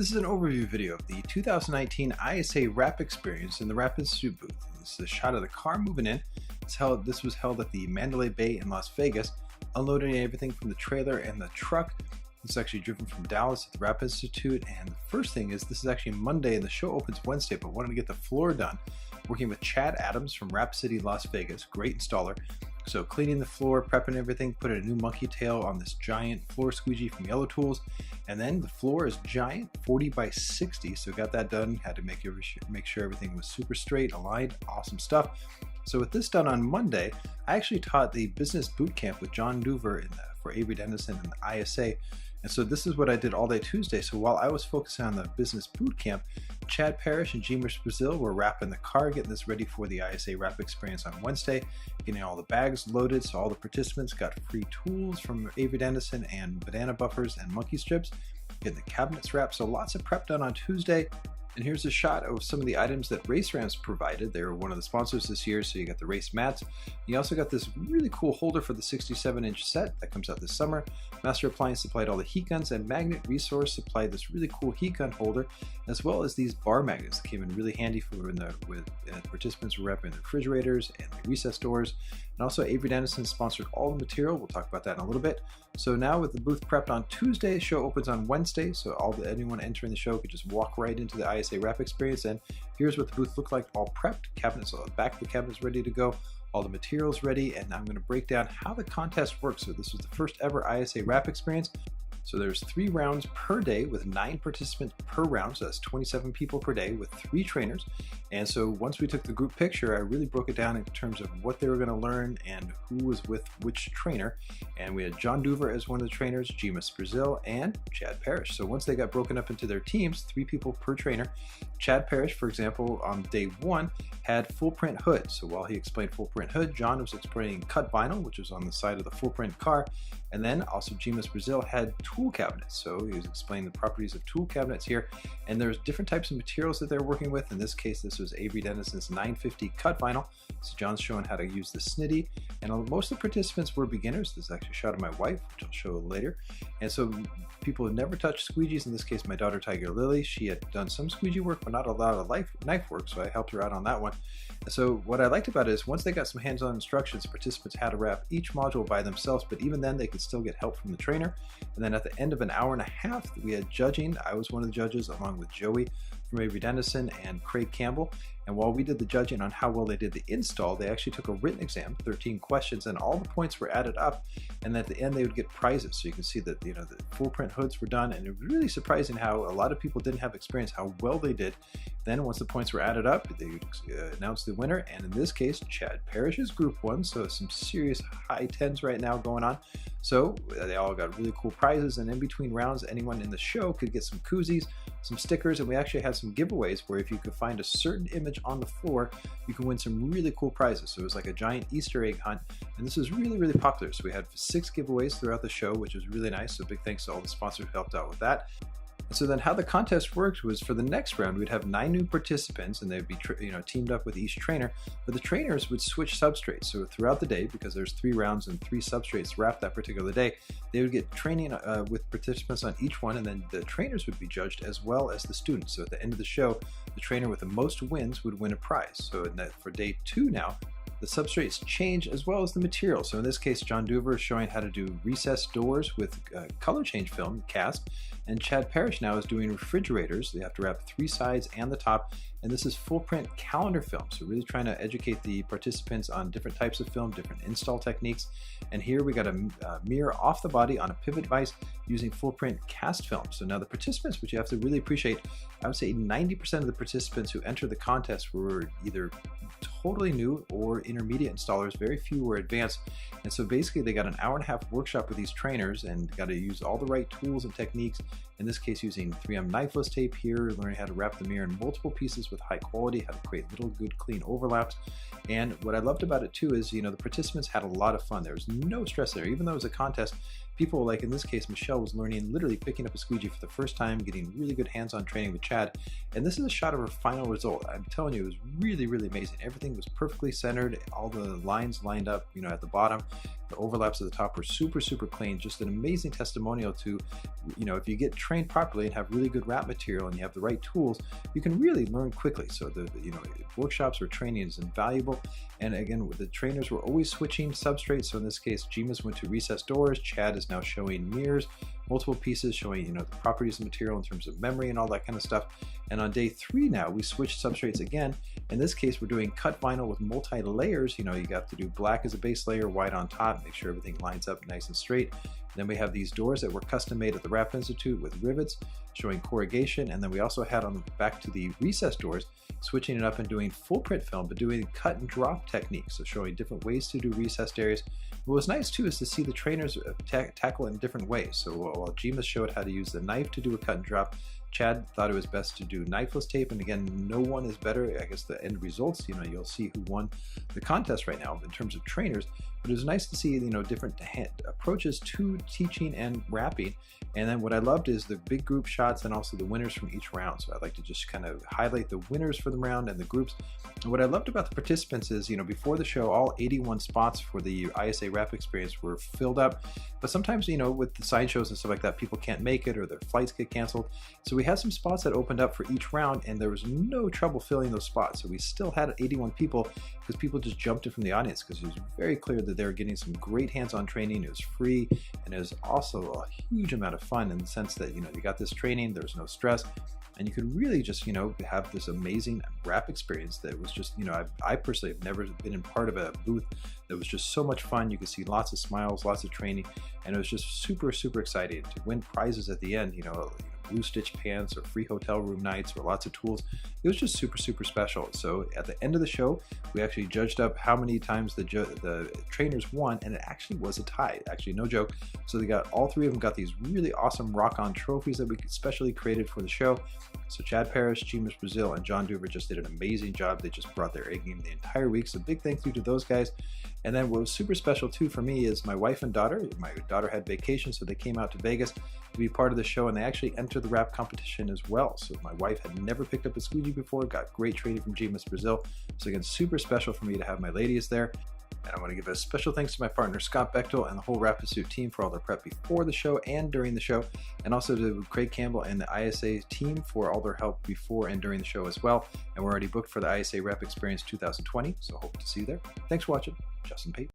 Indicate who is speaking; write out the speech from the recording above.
Speaker 1: This is an overview video of the 2019 ISA Wrap Experience in the Wrap Institute booth. This is a shot of the car moving in. This was held at the Mandalay Bay in Las Vegas, unloading everything from the trailer and the truck. It's actually driven from Dallas at the Wrap Institute, and the first thing is this is actually Monday and the show opens Wednesday, but wanted to get the floor done. Working with Chad Adams from Wrap City, Las Vegas, great installer. So cleaning the floor, prepping everything, put a new monkey tail on this giant floor squeegee from Yellow Tools. And then the floor is giant, 40 by 60. So got that done, had to make sure everything was super straight, aligned, awesome stuff. So with this done on Monday, I actually taught the business boot camp with John Duever for Avery Dennison and the ISA. And so this is what I did all day Tuesday. So while I was focusing on the business boot camp, Chad Parrish and Dimas Brasil were wrapping the car, getting this ready for the ISA Wrap Experience on Wednesday, getting all the bags loaded. So all the participants got free tools from Avery Dennison and banana buffers and monkey strips, getting the cabinets wrapped. So lots of prep done on Tuesday. And here's a shot of some of the items that Race Ramps provided. They were one of the sponsors this year, so you got the race mats. You also got this really cool holder for the 67-inch set that comes out this summer. Master Appliance supplied all the heat guns, and Magnet Resource supplied this really cool heat gun holder, as well as these bar magnets that came in really handy for when the participants were wrapping the refrigerators and the recess doors. And also Avery Dennison sponsored all the material. We'll talk about that in a little bit. So now with the booth prepped on Tuesday, the show opens on Wednesday, so anyone entering the show could just walk right into the ISA Wrap Experience. And here's what the booth looked like, all prepped, cabinets, all the back of the cabinets ready to go, all the materials ready, and I'm going to break down how the contest works. So this was the first ever ISA Wrap Experience. So there's 3 rounds per day with 9 participants per round. So that's 27 people per day with 3 trainers. And so once we took the group picture, I really broke it down in terms of what they were going to learn and who was with which trainer. And we had John Duever as one of the trainers, Dimas Brasil, and Chad Parrish. So once they got broken up into their teams, 3 people per trainer, Chad Parrish, for example, on day 1 had full print hood. So while he explained full print hood, John was explaining cut vinyl, which was on the side of the full print car. And then also Dimas Brasil had tool cabinets. So he was explaining the properties of tool cabinets here. And there's different types of materials that they're working with. In this case, this was Avery Dennison's 950 cut vinyl. So John's showing how to use the snitty. And most of the participants were beginners. This is actually a shot of my wife, which I'll show later. And so people who never touched squeegees, in this case, my daughter Tiger Lily, she had done some squeegee work, but not a lot of knife work. So I helped her out on that one. And so what I liked about it is once they got some hands-on instructions, participants had to wrap each module by themselves, but even then they could still get help from the trainer. And then at the end of an hour and a half, we had judging. I was one of the judges along with Joey from Avery Dennison and Craig Campbell. And while we did the judging on how well they did the install, they actually took a written exam, 13 questions, and all the points were added up. And at the end, they would get prizes. So you can see that the full print hoods were done, and it was really surprising how a lot of people didn't have experience, how well they did. Then once the points were added up, they announced the winner, and in this case, Chad Parrish's group won. So some serious high tens right now going on. So they all got really cool prizes, and in between rounds, anyone in the show could get some koozies, some stickers, and we actually had some giveaways where if you could find a certain image on the floor, you can win some really cool prizes. So it was like a giant Easter egg hunt, and this was really, really popular. So we had 6 giveaways throughout the show, which was really nice. So big thanks to all the sponsors who helped out with that. And so then how the contest worked was for the next round, we'd have 9 new participants, and they'd be teamed up with each trainer, but the trainers would switch substrates. So throughout the day, because there's 3 rounds and 3 substrates wrapped that particular day, they would get training with participants on each one, and then the trainers would be judged as well as the students. So at the end of the show, the trainer with the most wins would win a prize. So for day 2 now, the substrates change as well as the material. So in this case, John Duever is showing how to do recessed doors with color change film cast, and Chad Parrish now is doing refrigerators. They have to wrap 3 sides and the top, and this is full print calendar film. So really trying to educate the participants on different types of film, different install techniques. And here we got a mirror off the body on a pivot vise using full print cast film. So now the participants, which you have to really appreciate, I would say 90% of the participants who entered the contest were either totally new or intermediate installers. Very few were advanced. And so basically they got an hour and a half workshop with these trainers and got to use all the right tools and techniques. In this case, using 3M knifeless tape here, learning how to wrap the mirror in multiple pieces with high quality, how to create little good clean overlaps. And what I loved about it too is, the participants had a lot of fun. There was no stress there. Even though it was a contest, people, like in this case, Michelle was learning, literally picking up a squeegee for the first time, getting really good hands-on training with Chad. And this is a shot of her final result. I'm telling you, it was really, really amazing. Everything was perfectly centered. All the lines lined up, at the bottom. The overlaps at the top were super, super clean. Just an amazing testimonial to, if you get trained properly and have really good wrap material and you have the right tools, you can really learn quickly. So the workshops or training is invaluable. And again, the trainers were always switching substrates. So in this case, Dimas went to recessed doors. Chad is now showing mirrors, multiple pieces showing, the properties of the material in terms of memory and all that kind of stuff. And on day 3 now, we switched substrates again. In this case, we're doing cut vinyl with multi-layers. You got to do black as a base layer, white on top, make sure everything lines up nice and straight. Then we have these doors that were custom made at the Wrap Institute with rivets showing corrugation. And then we also had on back to the recessed doors, switching it up and doing full print film, but doing cut and drop techniques. So showing different ways to do recessed areas. What was nice too is to see the trainers tackle it in different ways. So while Dimas showed how to use the knife to do a cut and drop, Chad thought it was best to do knifeless tape, and again, no one is better. I guess the end results, you'll see who won the contest right now in terms of trainers, but it was nice to see, different approaches to teaching and wrapping. And then what I loved is the big group shots and also the winners from each round. So I'd like to just kind of highlight the winners for the round and the groups. And what I loved about the participants is, before the show, all 81 spots for the ISA Wrap Experience were filled up. But sometimes, with the side shows and stuff like that, people can't make it or their flights get canceled. So we had some spots that opened up for each round, and there was no trouble filling those spots. So we still had 81 people because people just jumped in from the audience because it was very clear that they were getting some great hands-on training. It was free, and it was also a huge amount of fun in the sense that, you got this training, there was no stress, and you could really just, have this amazing wrap experience that was just, I personally have never been in part of a booth that was just so much fun. You could see lots of smiles, lots of training, and it was just super, super exciting to win prizes at the end, blue stitch pants or free hotel room nights or lots of tools. It was just super, super special. So at the end of the show, we actually judged up how many times the trainers won, and it actually was a tie. Actually, no joke. So they got, all 3 of them got these really awesome rock-on trophies that we specially created for the show. So Chad Parrish, Dimas Brasil, and John Duever just did an amazing job. They just brought their A game the entire week. So big thank you to those guys. And then what was super special too for me is my wife and daughter. My daughter had vacation, so they came out to Vegas to be part of the show, and they actually entered the wrap competition as well. So my wife had never picked up a squeegee before, got great training from Dimas Brasil. So again, super special for me to have my ladies there. And I want to give a special thanks to my partner Scott Bechtel and the whole Wrap Institute team for all their prep before the show and during the show, and also to Craig Campbell and the ISA team for all their help before and during the show as well. And we're already booked for the ISA Wrap Experience 2020, so hope to see you there. Thanks for watching. Justin Pate.